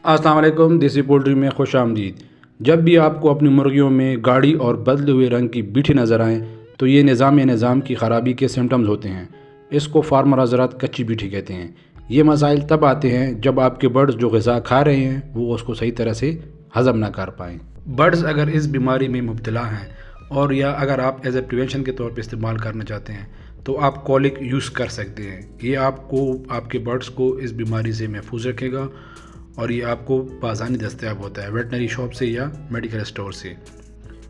अस्सलाम वालेकुम। देसी पोल्ट्री में खुश आमदीद। जब भी आपको अपनी मुर्गियों में गाढ़ी और बदले हुए रंग की बीठी नज़र आएँ तो ये निज़ाम की ख़राबी के सिम्टम्स होते हैं। इसको फार्मर हज़रात कच्ची बीठी कहते हैं। ये मसाइल तब आते हैं जब आपके बर्ड्स जो ग़िज़ा खा रहे हैं वो उसको सही तरह से हज़म ना कर पाएँ। बर्ड्स अगर इस बीमारी में मुब्तला हैं और या अगर आप एज ए प्रिवेंशन के तौर पर इस्तेमाल करना चाहते हैं तो आप कॉलिक यूज़ कर सकते हैं। ये आपको आपके बर्ड्स को इस बीमारी से महफूज रखेगा और ये आपको बाज़ानी दस्तयाब होता है वेटनरी शॉप से या मेडिकल स्टोर से।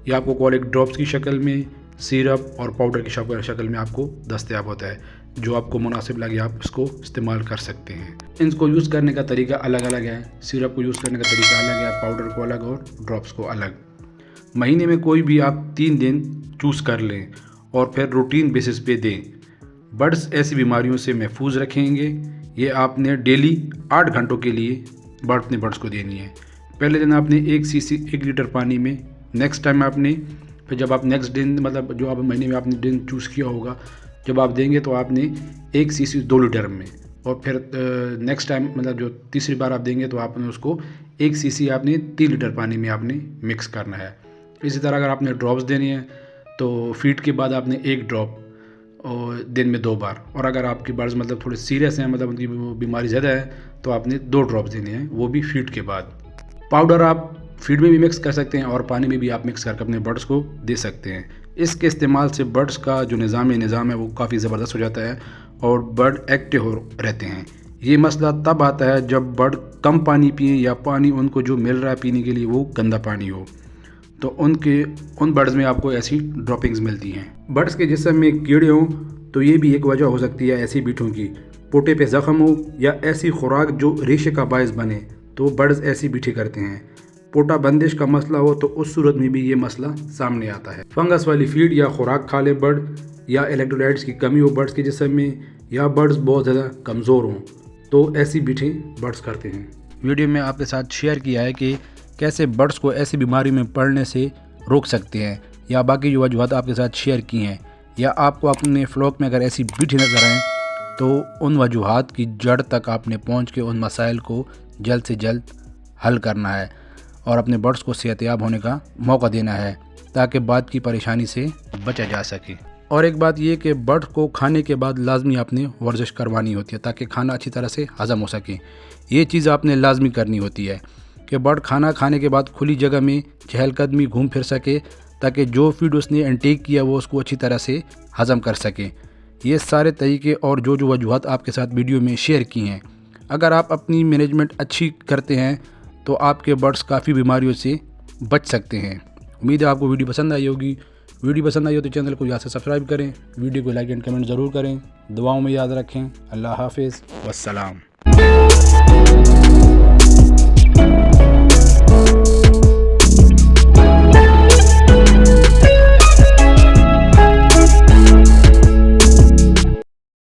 ये आपको कॉलिक ड्रॉप्स की शक्ल में, सिरप और पाउडर की शक्ल में आपको दस्तयाब होता है। जो आपको मुनासिब लगे आप इसको इस्तेमाल कर सकते हैं। इनको यूज़ करने का तरीका अलग अलग है। सिरप को यूज़ करने का तरीका अलग है, पाउडर को अलग और ड्रॉप्स को अलग। महीने में कोई भी आप 3 दिन चूज़ कर लें और फिर रूटीन बेसिस पे दें। बर्ड्स ऐसी बीमारियों से महफूज रखेंगे। ये आपने डेली 8 घंटों के लिए अपने बर्ड्स को देनी है। पहले दिन आपने 1 सीसी 1 लीटर पानी में, नेक्स्ट टाइम आपने फिर जब आप नेक्स्ट दिन मतलब जो आप महीने में आपने दिन चूज़ किया होगा जब आप देंगे तो आपने 1 सीसी 2 लीटर में, और फिर नेक्स्ट टाइम मतलब जो तीसरी बार आप देंगे तो आपने उसको 1 सीसी आपने 3 लीटर पानी में आपने मिक्स करना है। इसी तरह अगर आपने ड्रॉप्स देनी है तो फीड के बाद आपने 1 ड्रॉप और दिन में 2 बार, और अगर आपके बर्ड्स मतलब थोड़े सीरियस हैं मतलब उनकी बीमारी ज़्यादा है तो आपने 2 ड्रॉप्स देने हैं, वो भी फीड के बाद। पाउडर आप फीड में भी मिक्स कर सकते हैं और पानी में भी आप मिक्स करके अपने बर्ड्स को दे सकते हैं। इसके इस्तेमाल से बर्ड्स का जो निज़ाम है वो काफ़ी ज़बरदस्त हो जाता है और बर्ड एक्टिव हो रहते हैं। ये मसला तब आता है जब बर्ड कम पानी पिए या पानी उनको जो मिल रहा है पीने के लिए वो गंदा पानी हो, तो उन बर्ड्स में आपको ऐसी ड्रॉपिंग्स मिलती हैं। बर्ड्स के जिस्म में कीड़े हों तो ये भी एक वजह हो सकती है ऐसी बीठों की। पोटे पे ज़ख़म हो या ऐसी खुराक जो रेशे का बायस बने तो बर्ड्स ऐसी बीठी करते हैं। पोटा बंदिश का मसला हो तो उस सूरत में भी ये मसला सामने आता है। फंगस वाली फीड या खुराक खा ले बर्ड, या इलेक्ट्रोलाइट्स की कमी हो बर्ड्स के जिस्म में, या बर्ड्स बहुत ज़्यादा कमज़ोर हों तो ऐसी बीठें बर्ड्स करते हैं। वीडियो में आपके साथ शेयर किया है कि कैसे बर्ड्स को ऐसी बीमारी में पड़ने से रोक सकते हैं, या बाकी जो वजूहत आपके साथ शेयर की हैं, या आपको अपने फ्लॉक में अगर ऐसी बीठी नज़र आएँ तो उन वजूहत की जड़ तक आपने पहुंच के उन मसाइल को जल्द से जल्द हल करना है और अपने बर्ड्स को सेहतयाब होने का मौका देना है ताकि बाद की परेशानी से बचा जा सके। और एक बात ये कि बर्ड्स को खाने के बाद लाजमी आपने वर्जिश करवानी होती है ताकि खाना अच्छी तरह से हज़म हो सके। ये चीज़ आपने लाजमी करनी होती है कि बर्ड खाना खाने के बाद खुली जगह में चहलकदमी घूम फिर सके ताकि जो फीड उसने इंटेक किया वो उसको अच्छी तरह से हज़म कर सके। ये सारे तरीके और जो वजूहत आपके साथ वीडियो में शेयर की हैं, अगर आप अपनी मैनेजमेंट अच्छी करते हैं तो आपके बर्ड्स काफ़ी बीमारियों से बच सकते हैं। उम्मीद है आपको वीडियो पसंद आई होगी। वीडियो पसंद आई हो तो चैनल को यहाँ से सब्सक्राइब करें, वीडियो को लाइक एंड कमेंट ज़रूर करें। दुआओं में याद रखें। अल्लाह हाफिज़, वस्सलाम।